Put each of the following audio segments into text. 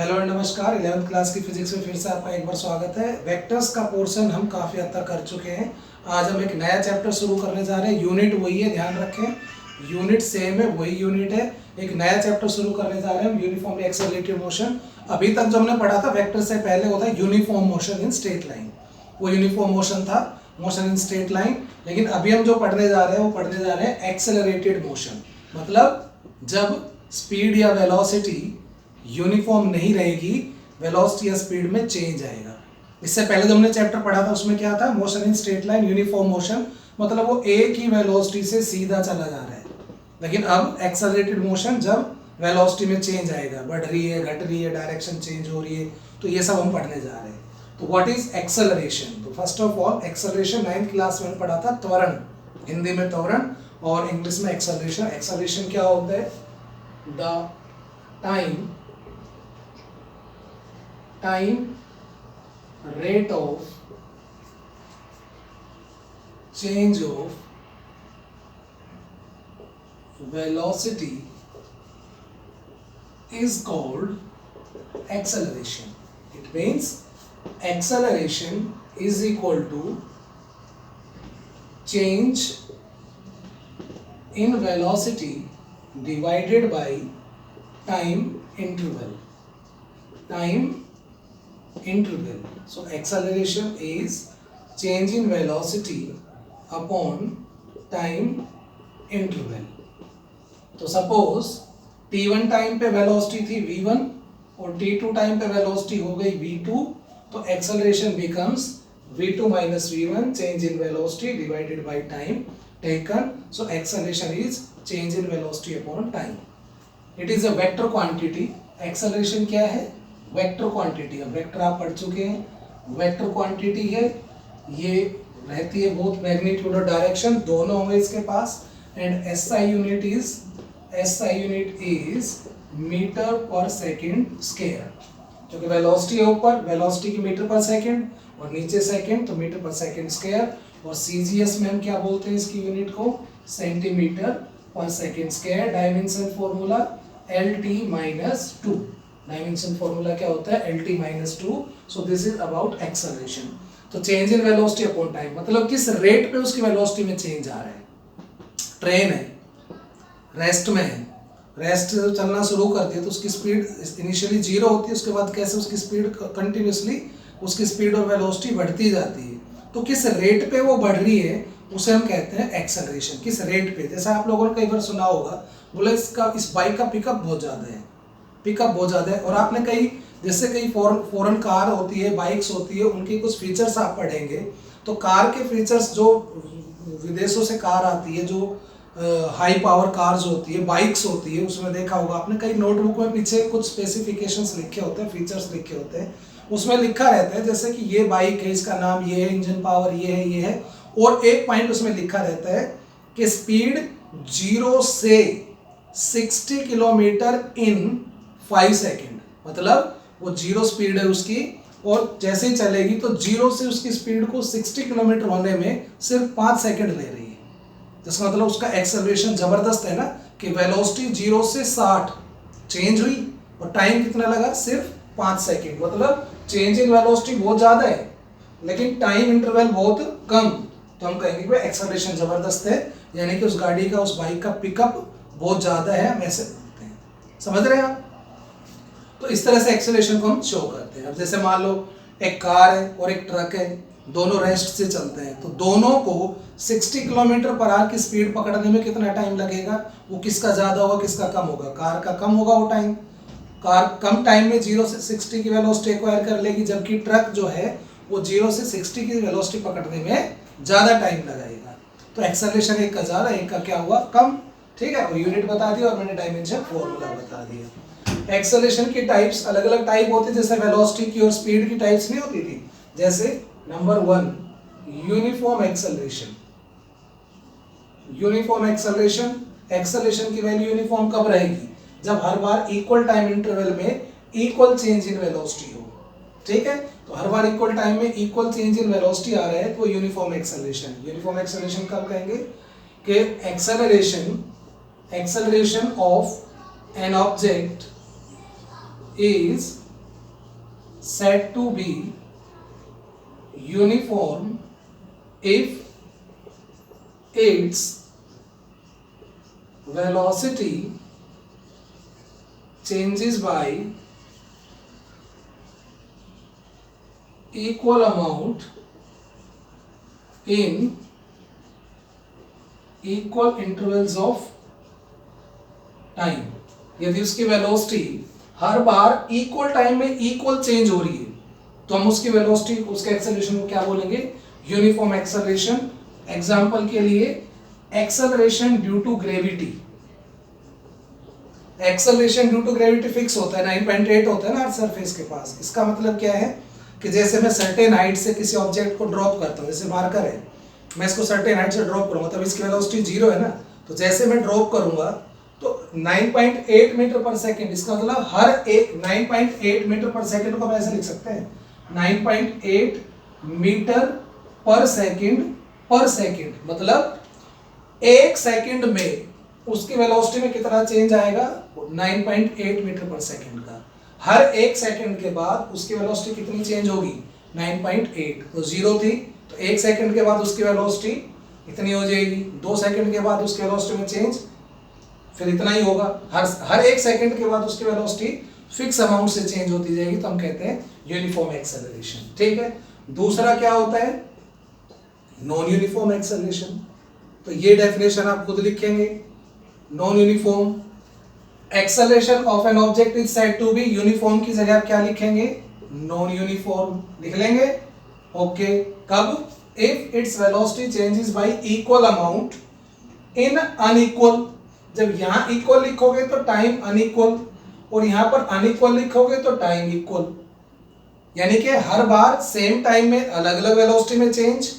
Hello and नमस्कार। 11th class की physics में फिर से आपका एक बार स्वागत है। वेक्टर्स का पोर्शन हम काफ़ी हद तक कर चुके हैं। आज हम एक नया चैप्टर शुरू करने जा रहे हैं। यूनिट वही है, ध्यान रखें, यूनिट सेम है, वही यूनिट है। एक नया चैप्टर शुरू करने जा रहे हैं हम, यूनिफॉर्मली एक्सेलरेटेड मोशन। अभी तक जो हमने पढ़ा था वेक्टर से पहले होता है uniform motion in straight line, वो यूनिफॉर्म मोशन था, मोशन इन स्ट्रेट लाइन। लेकिन अभी हम जो पढ़ने जा रहे हैं वो पढ़ने जा रहे हैं एक्सेलरेटेड मोशन। मतलब जब स्पीड या वेलोसिटी यूनिफॉर्म नहीं रहेगी, वेलोसिटी या स्पीड में चेंज आएगा। इससे पहले जो हमने चैप्टर पढ़ा था उसमें क्या था, motion in straight line, uniform motion, मतलब वो एक ही वेलोसिटी से सीधा चला जा रहा है। लेकिन अब एक्सेलरेटेड मोशन जब वेलोसिटी में चेंज आएगा, बढ़ रही है, घट रही है, डायरेक्शन चेंज हो रही है, तो ये सब हम पढ़ने जा रहे हैं। तो व्हाट इज एक्सेलरेशन? तो first of all acceleration 9th class में पढ़ा था, त्वरण, हिंदी में त्वरण और इंग्लिश में एक्सेलरेशन। एक्सेलरेशन क्या होता है? The time rate of change of velocity is called acceleration. It means acceleration is equal to change in velocity divided by time interval. So acceleration is change in velocity upon time interval. तो suppose t1 time पे velocity थी v1 और t2 time पे velocity हो गई v2, तो acceleration becomes v2 minus v1 change in velocity divided by time taken. So acceleration is change in velocity upon time. It is a vector quantity. Acceleration क्या है? Vector quantity. अब vector आप पढ़ चुके हैं, वेक्टर क्वांटिटी है, ये रहती है बोथ मैग्नीट्यूड और डायरेक्शन दोनों होंगे इसके पास। And SI unit is metre per second square, क्योंकि वेलोसिटी है ऊपर, वेलोसिटी की मीटर पर सेकंड, और नीचे सेकंड, तो मीटर पर सेकंड स्क्वायर। और सीजीएस में हम क्या बोलते हैं इसकी यूनिट को? Centimetre per second square. Dimension formula LT-2, dimension formula क्या होता है? LT-2। So this is about acceleration. तो change in velocity upon time, मतलब किस रेट पे उसकी वेलोसिटी में चेंज आ रहा है। ट्रेन है, रेस्ट में है, रेस्ट चलना शुरू कर दिया तो उसकी स्पीड इनिशियली 0 होती है, उसके बाद कैसे उसकी स्पीड कंटिन्यूसली उसकी स्पीड और वेलोसिटी बढ़ती जाती है। तो किस रेट पे वो बढ़ रही है उसे हम कहते हैं एक्सेलरेशन। किस रेट पे? जैसा आप लोगों ने कई बार सुना होगा, बोले इस बाइक का पिकअप बहुत ज़्यादा है, पिकअप बहुत ज़्यादा है। और आपने जैसे कई फॉरेन कार होती है, बाइक्स होती है, उनके कुछ फीचर्स आप पढ़ेंगे तो कार के फीचर्स जो विदेशों से कार आती है, जो हाई पावर कार्स होती है, बाइक्स होती है, उसमें देखा होगा आपने कई नोटबुक में पीछे कुछ स्पेसिफिकेशंस लिखे होते हैं, फीचर्स लिखे होते हैं, उसमें लिखा रहता है जैसे कि ये बाइक है, इसका नाम ये है, इंजन पावर ये है, ये है। और एक पॉइंट उसमें लिखा रहता है कि स्पीड 0 से 60 किलोमीटर इन 5 सेकेंड, मतलब वो 0 स्पीड है उसकी, और जैसे ही चलेगी तो 0 से उसकी स्पीड को 60 किलोमीटर होने में सिर्फ 5 सेकेंड ले रही है। जिसका मतलब उसका एक्सेलरेशन जबरदस्त है ना, कि वेलोसिटी 0 से 60 चेंज हुई और टाइम कितना लगा? सिर्फ 5 सेकेंड। मतलब चेंज इन वेलोसिटी बहुत ज्यादा है लेकिन टाइम इंटरवल बहुत कम, तो हम कहेंगे कि एक्सेलरेशन जबरदस्त है, यानी कि उस गाड़ी का, उस बाइक का पिकअप बहुत ज्यादा है, हम ऐसे बोलते हैं। समझ रहे हैं आप? तो इस तरह से एक्सेलरेशन को हम शो करते हैं। अब जैसे मान लो एक कार है और एक ट्रक है, दोनों रेस्ट से चलते हैं, तो दोनों को 60 किलोमीटर पर आवर की स्पीड पकड़ने में कितना टाइम लगेगा? वो किसका ज्यादा होगा, किसका कम होगा? कार का कम होगा वो टाइम। कार कम टाइम में 0 से 60 की वेलोसिटी एक्वायर कर लेगी, जबकि ट्रक जो है वो 0 से 60 की वेलोसिटी पकड़ने में ज्यादा टाइम लगाएगा। तो एक्सेलरेशन एक का ज्यादा, एक का क्या हुआ? कम। ठीक है, वो यूनिट बता दिया और मैंने डायमेंशन फॉर्मूला बता दिया। एक्सेलरेशन की टाइप्स अलग अलग टाइप होते हैं, जैसे वेलोसिटी की और स्पीड की टाइप्स नहीं होती थी। जैसे number 1 uniform acceleration. Uniform acceleration, acceleration की वैल्यू यूनिफॉर्म कब रहेगी? जब हर बार इक्वल टाइम इंटरवल में इक्वल चेंज इन वेलोसिटी हो। ठीक है, तो हर बार इक्वल टाइम में इक्वल चेंज इन वेलोसिटी आ रहा है तो यूनिफॉर्म एक्सेलरेशन। यूनिफॉर्म एक्सेलरेशन कब कहेंगे? कि acceleration of an object is said to be uniform if its velocity changes by equal amount in equal intervals of time। यदि उसकी velocity हर बार equal time में equal change हो रही है तो हम उसकी वेलोसिटी, उसके एक्सेलरेशन को क्या बोलेंगे? Uniform acceleration. एग्जांपल के लिए acceleration due to gravity, acceleration due to gravity fix होता है, 9.8 होता है ना अर्थ सरफेस के पास। इसका मतलब क्या है कि जैसे मैं सर्टेन हाइट से किसी ऑब्जेक्ट को ड्रॉप करता हूँ, जैसे मार्कर है, मैं इसको सर्टेन हाइट से ड्रॉप करूंगा तब इसकी वेलोसिटी 0 है ना, तो जैसे मैं ड्रॉप करूंगा तो 9.8 मीटर पर सेकेंड, इसका मतलब हर एक 9.8 मीटर पर सेकेंड को हम ऐसे लिख सकते हैं 9.8 मीटर पर सेकेंड, मतलब एक सेकेंड में उसकी वेलोसिटी में कितना चेंज आएगा? 9.8 मीटर पर सेकेंड का। हर एक सेकेंड के बाद उसकी वेलोसिटी कितनी चेंज होगी? 9.8। तो 0 थी तो एक सेकेंड के बाद उसकी वेलोसिटी इतनी हो जाएगी, 2 सेकेंड के बाद उसकी वेलोसिटी में चेंज फिर इतना ही होगा। हर एक सेकेंड के बाद उसकी वेलोसिटी फिक्स अमाउंट से चेंज होती जाएगी, तो हम कहते हैं यूनिफॉर्म एक्सेलरेशन। ठीक है। दूसरा क्या होता है? Non uniform acceleration. तो ये डेफिनेशन आप खुद लिखेंगे। Non uniform acceleration of an object is said to be uniform की जगह आप क्या लिखेंगे? नॉन यूनिफॉर्म लिख लेंगे। ओके। कब? If its velocity changes by equal amount in unequal. जब यहां इक्वल लिखोगे तो टाइम अनइक्वल, और यहां पर अनइक्वल लिखोगे तो टाइम इक्वल, यानी कि हर बार सेम टाइम में अलग अलग वेलोसिटी में चेंज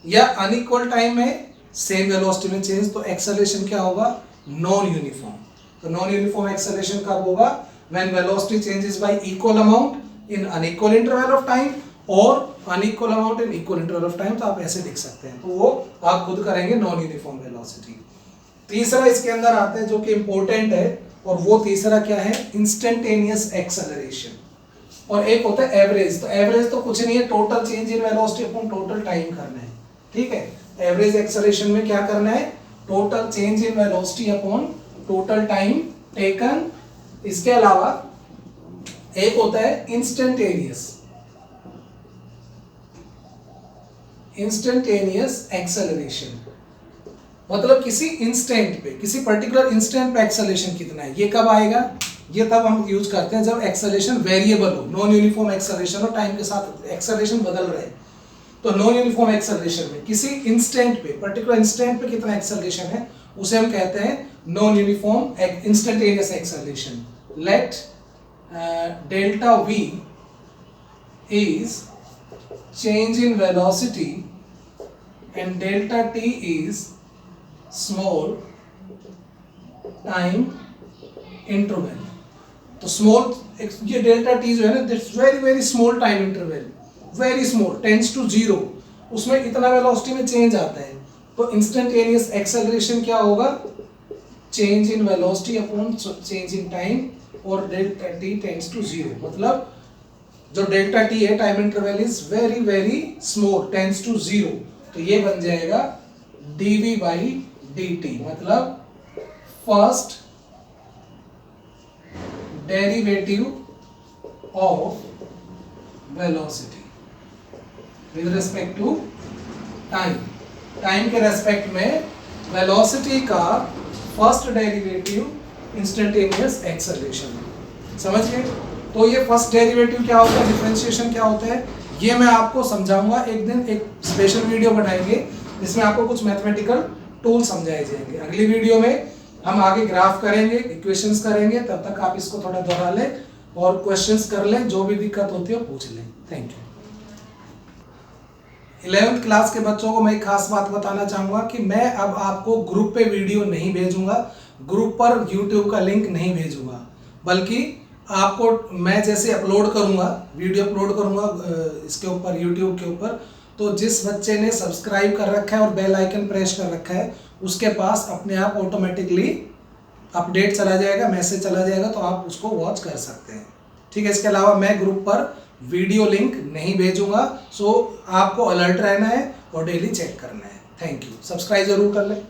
या अनइक्वल टाइम में सेम वेलोसिटी में चेंज, तो एक्सेलरेशन क्या होगा? Non uniform. तो नॉन यूनिफॉर्म एक्सेलरेशन कब होगा? When velocity changes by equal amount in unequal interval of time और unequal amount in equal interval of time. तो आप ऐसे लिख सकते हैं, तो वो आप खुद करेंगे नॉन यूनिफॉर्म वेलोसिटी। तीसरा इसके अंदर आता है जो कि इंपॉर्टेंट है, और वो तीसरा क्या है? Instantaneous acceleration. और एक होता है एवरेज। तो एवरेज तो कुछ नहीं है, total change in velocity upon total time करना है। ठीक है। एवरेज एक्सेलरेशन में क्या करना है? Total change in velocity upon total time taken. इसके अलावा एक होता है इंस्टेंटेनियस एक्सेलरेशन। मतलब किसी इंस्टेंट पे, किसी पर्टिकुलर इंस्टेंट पे एक्सेलरेशन कितना है, ये कब आएगा? ये तब हम यूज करते हैं जब एक्सेलरेशन वेरिएबल हो, नॉन यूनिफॉर्म एक्सेलरेशन हो, टाइम के साथ एक्सेलरेशन बदल रहे। तो नॉन यूनिफॉर्म एक्सेलरेशन में किसी इंस्टेंट पे, पर्टिकुलर इंस्टेंट पे कितना एक्सेलरेशन है, उसे हम कहते हैं non uniform instantaneous acceleration. Let delta v is change in velocity and delta t is small time interval। तो स्मॉल, ये डेल्टा टी जो है ना, that's very very small time interval, very small, tends to 0, उसमें इतना velocity में change आता है। तो इंस्टेंटेनियस एक्सेलरेशन क्या होगा? Change in velocity upon change in time, और डेल्टा टी टेंड्स टू 0। मतलब जो डेल्टा टी है, time interval is very very small, tends to 0, तो ये बन जाएगा dv बाई dt। मतलब first derivative of velocity with respect to time. Time के रेस्पेक्ट में वेलोसिटी का फर्स्ट डेरिवेटिव इंस्टेंटेनियस एक्सेलरेशन। समझ गए? तो ये फर्स्ट डेरिवेटिव क्या होता है, डिफरेंशिएशन क्या होता है, ये मैं आपको समझाऊंगा एक दिन। एक स्पेशल वीडियो बनाएंगे जिसमें आपको कुछ मैथमेटिकल टूल समझाए जाएंगे। अगली वीडियो में हम आगे ग्राफ करेंगे, इक्वेशंस करेंगे। तब तक आप इसको थोड़ा दोहरा लें और क्वेश्चंस कर लें, जो भी दिक्कत होती है पूछ लें। Thank you. 11th क्लास के बच्चों को मैं एक खास बात बताना चाहूँगा कि मैं अब आपको ग्रुप पे वीडियो नहीं भेजूंगा, ग्रुप पर यूट्यूब का लिंक नहीं भेजूंगा, बल्कि आपको मैं जैसे अपलोड करूंगा, वीडियो अपलोड करूंगा इसके ऊपर, यूट्यूब के ऊपर, तो जिस बच्चे ने सब्सक्राइब कर रखा है और बेल आइकन प्रेस कर रखा है उसके पास अपने आप ऑटोमेटिकली अपडेट चला जाएगा, मैसेज चला जाएगा, तो आप उसको वॉच कर सकते हैं। ठीक है। इसके अलावा मैं ग्रुप पर वीडियो लिंक नहीं भेजूंगा। सो आपको अलर्ट रहना है और डेली चेक करना है। Thank you. सब्सक्राइब जरूर कर लें।